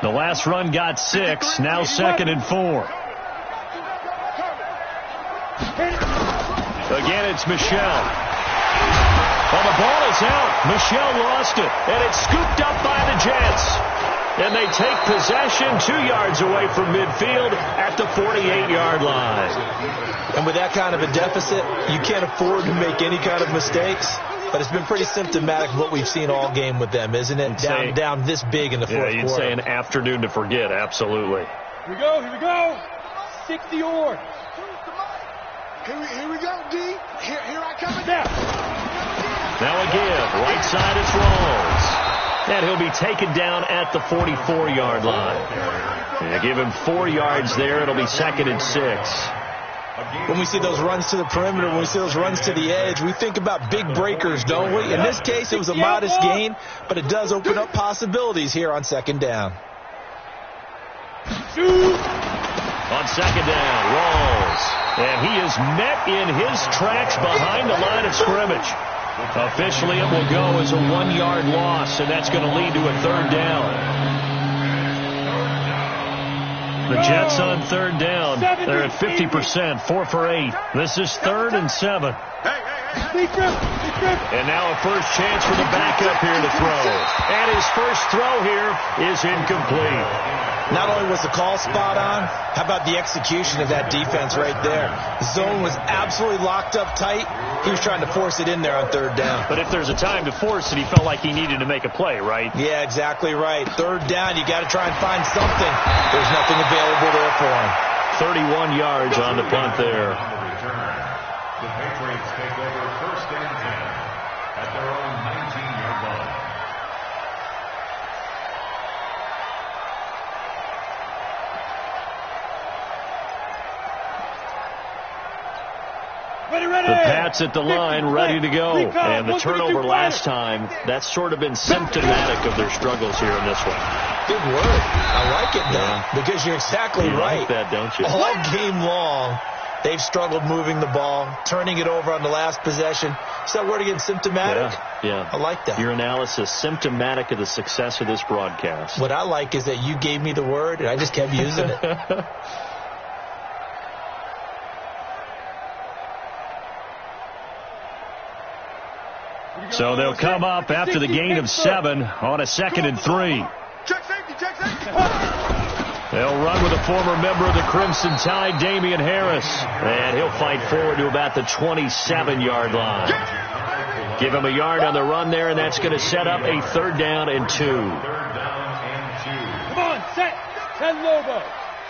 The last run got 6, now 2nd and 4. Again, it's Michel. Well, the ball is out. Michel lost it, and it's scooped up by the Jets. And they take possession 2 yards away from midfield at the 48-yard line. And with that kind of a deficit, you can't afford to make any kind of mistakes. But it's been pretty symptomatic of what we've seen all game with them, isn't it? Down this big in the fourth quarter. Yeah, you'd say an afternoon to forget, absolutely. Here we go, here we go. 60 yards. Here we go, D. Here I come again. Now again, right side is Rawls. And he'll be taken down at the 44-yard line. They give him 4 yards there. It'll be 2nd and 6. When we see those runs to the perimeter, when we see those runs to the edge, we think about big breakers, don't we? In this case, it was a modest gain, but it does open up possibilities here on 2nd down. On 2nd down, Rawls. And he is met in his tracks behind the line of scrimmage. Officially, it will go as a 1-yard loss, and that's going to lead to a 3rd down. The Jets on 3rd down. They're at 50%, 4 for 8. This is 3rd and 7. And now a first chance for the backup here to throw. And his first throw here is incomplete. Not only was the call spot on, how about the execution of that defense right there? The zone was absolutely locked up tight. He was trying to force it in there on 3rd down. But if there's a time to force it, he felt like he needed to make a play, right? Yeah, exactly right. 3rd down, you got to try and find something. There's nothing available there for him. 31 yards on the punt there. The Patriots take over 1st and 10 at their own 19-yard line. The Pats at the line, ready to go. And the turnover last time, that's sort of been symptomatic of their struggles here in this one. Good word. I like it, though, because you're exactly right. You like that, don't you? All game long, they've struggled moving the ball, turning it over on the last possession. Is that word again, symptomatic? Yeah. I like that. Your analysis, symptomatic of the success of this broadcast. What I like is that you gave me the word, and I just kept using it. So they'll come up after the gain of 7 on a 2nd and 3. Check safety. They'll run with a former member of the Crimson Tide, Damian Harris. And he'll fight forward to about the 27-yard line. Give him a yard on the run there, and that's going to set up a 3rd down and 2. Come on, set. 10 Lobo.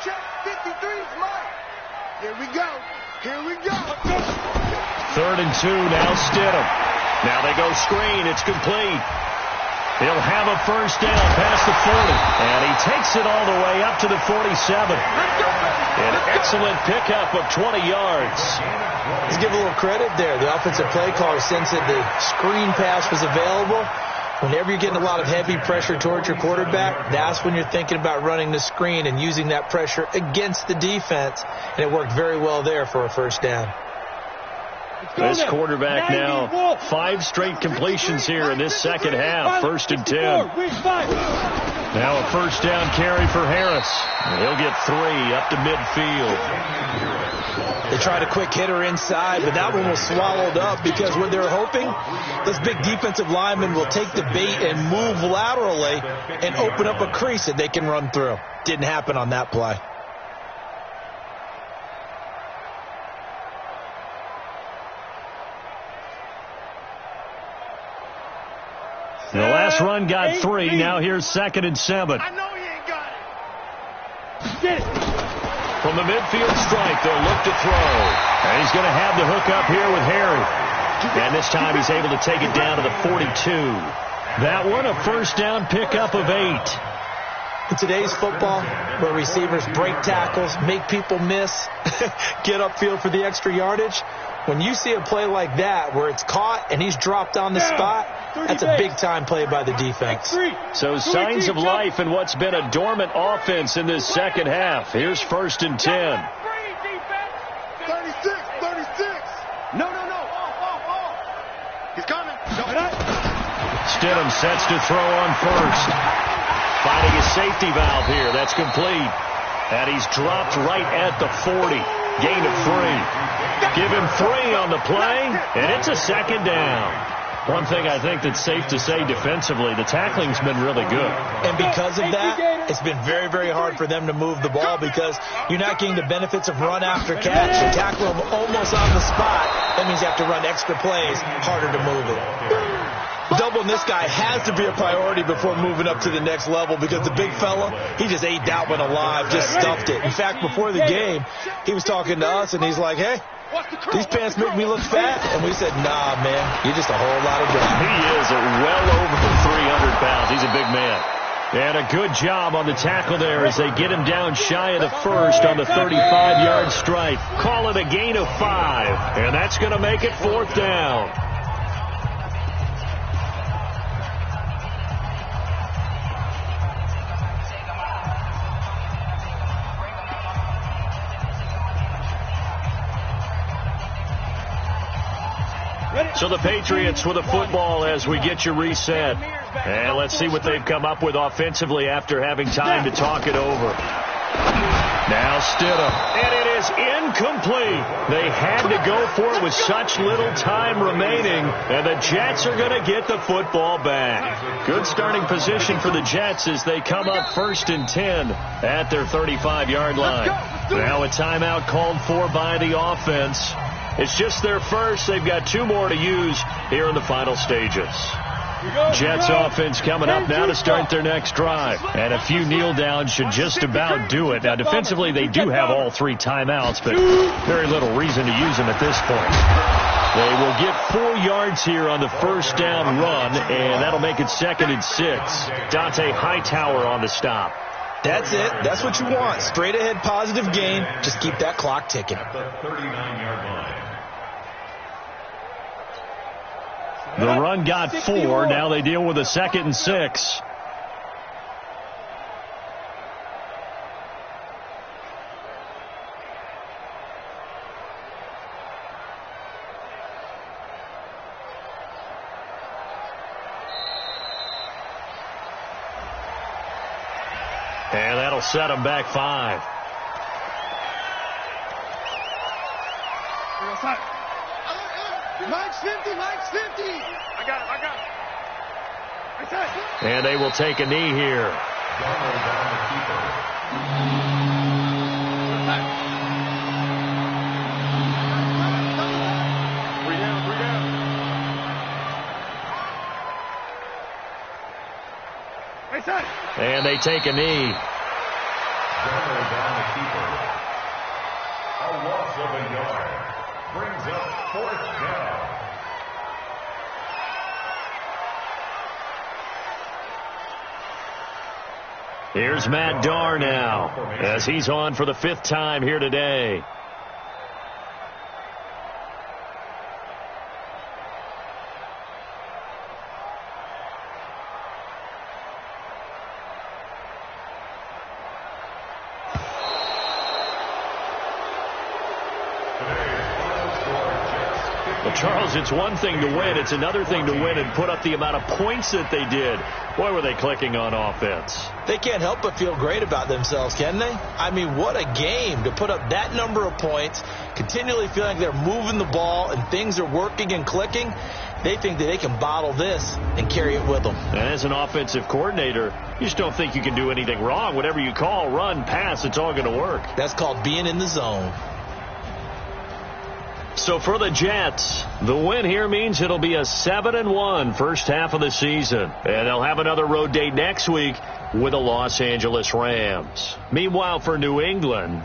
Check 53's mine. Here we go. 3rd and 2, now Stidham. Now they go screen. It's complete. He'll have a first down past the 40. And he takes it all the way up to the 47. An excellent pickup of 20 yards. Let's give a little credit there. The offensive play caller sensed that the screen pass was available. Whenever you're getting a lot of heavy pressure towards your quarterback, that's when you're thinking about running the screen and using that pressure against the defense. And it worked very well there for a first down. This quarterback now 5 straight completions here in this second half. 1st and 10. Now a first down carry for Harris. He'll get 3 up to midfield. They tried a quick hitter inside, but that one was swallowed up because what they're hoping, this big defensive lineman will take the bait and move laterally and open up a crease that they can run through. Didn't happen on that play. The last run got 3. Now here's 2nd and 7. I know he ain't got it. Get it. From the midfield strike, they'll look to throw. And he's going to have the hook up here with Harry. And this time he's able to take it down to the 42. That one a first down pickup of 8. In today's football, where receivers break tackles, make people miss, get upfield for the extra yardage, when you see a play like that where it's caught and he's dropped on the spot, that's a big-time play by the defense. So signs of life in what's been a dormant offense in this second half. Here's 1st and 10. 36. No. He's coming. Stidham sets to throw on first. Finding a safety valve here. That's complete. And he's dropped right at the 40. Gain of 3. Give him 3 on the play, and it's a 2nd down. One thing I think that's safe to say defensively, the tackling's been really good. And because of that, it's been very, very hard for them to move the ball because you're not getting the benefits of run after catch. You tackle them almost on the spot. That means you have to run extra plays, harder to move it. Doubling this guy has to be a priority before moving up to the next level because the big fella, he just ate that one alive, just stuffed it. In fact, before the game, he was talking to us, and he's like, hey, these pants make me look fat. And we said, nah, man, you're just a whole lot of guy. He is at well over 300 pounds. He's a big man. And a good job on the tackle there as they get him down shy of the first on the 35-yard strike. Call it a gain of 5, and that's going to make it 4th down. So the Patriots with the football as we get you reset. And let's see what they've come up with offensively after having time to talk it over. Now Stidham. And it is incomplete. They had to go for it with such little time remaining. And the Jets are going to get the football back. Good starting position for the Jets as they come up 1st and 10 at their 35-yard line. Now a timeout called for by the offense. It's just their first. They've got 2 more to use here in the final stages. Jets offense coming up now to start their next drive. And a few kneel downs should just about do it. Now, defensively, they do have all 3 timeouts, but very little reason to use them at this point. They will get 4 yards here on the first down run, and that'll make it 2nd and 6. Dante Hightower on the stop. That's it. That's what you want. Straight ahead positive gain. Just keep that clock ticking. The 39-yard line. The run got 4. Now they deal with a 2nd and 6. And that'll set them back 5. Mike's 50, Mike's 50. I got it. And they will take a knee here. And they take a knee. A loss of a yard brings up 4th down. Here's Matt Darr now as he's on for the 5th time here today. Well, Charles, it's one thing to win. It's another thing to win and put up the amount of points that they did. Boy, were they clicking on offense. They can't help but feel great about themselves, can they? I mean, what a game to put up that number of points, continually feeling like they're moving the ball and things are working and clicking. They think that they can bottle this and carry it with them. And as an offensive coordinator, you just don't think you can do anything wrong. Whatever you call, run, pass, it's all going to work. That's called being in the zone. So for the Jets, the win here means it'll be a 7-1 first half of the season. And they'll have another road date next week with the Los Angeles Rams. Meanwhile, for New England,